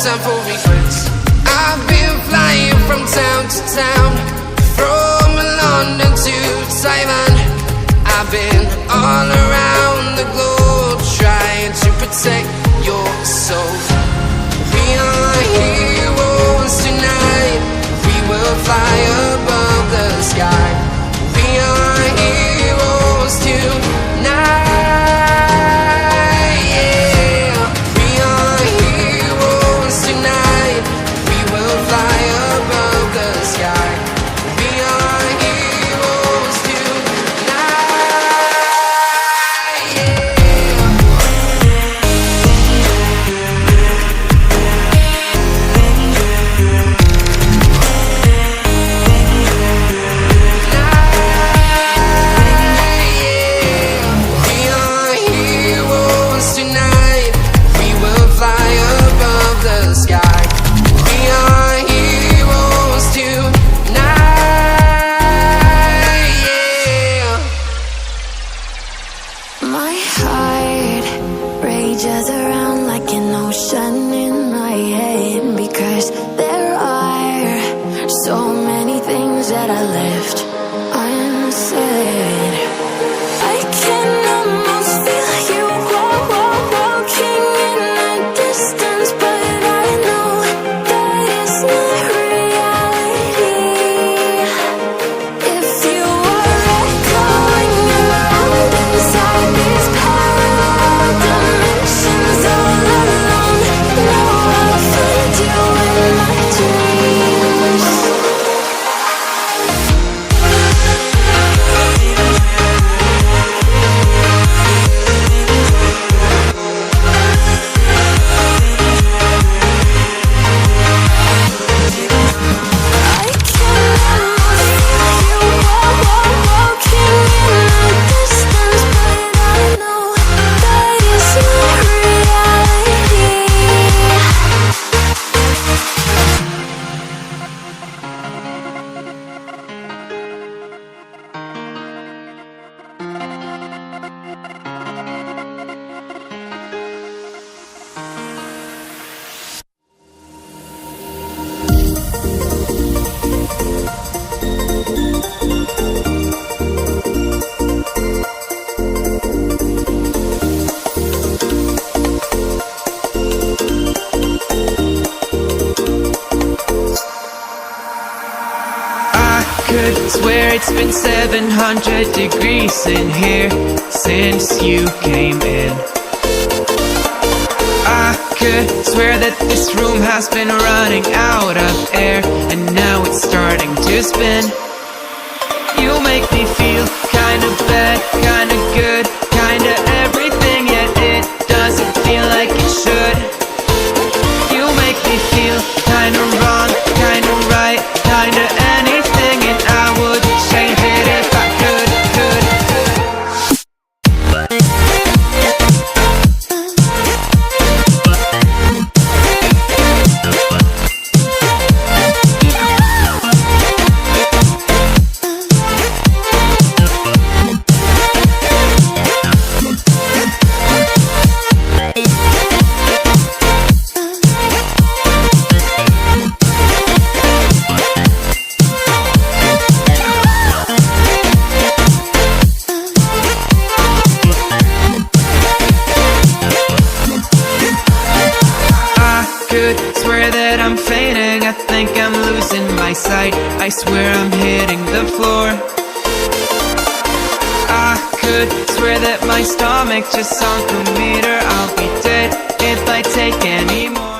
time for regrets. I've been flying from town to town, from London to Taiwan. I've been all around the globe trying to protect your soul. We are heroes tonight. We will fly above the sky. We are heroes tonight. Yeah, we are heroes tonight. We will fly above the sky. We are heroes tonight. Yeah. My heart rages around like an ocean in my head, because there are so many things that I left unsaid. I can almost feel you walking in the distance, but I know that it's not reality. If you are echoing around inside these parallel dimensions all alone, know I'll find you in my dreams. I can almost feel you walking in the distance, but I know that it's not reality. I could swear it's been 700 degrees in here since you came in. I could swear that this room has been running out of air, and now it's starting to spin. You make me feel kinda bad, kinda good, kinda everything, yet it doesn't feel like it should. You make me feel kinda wrong, kinda right, kinda anything, and I would change it if I could. Swear that I'm fainting, I think I'm losing my sight, I swear I'm hitting the floor. I could swear that my stomach just sunk a meter. I'll be dead if I take any more.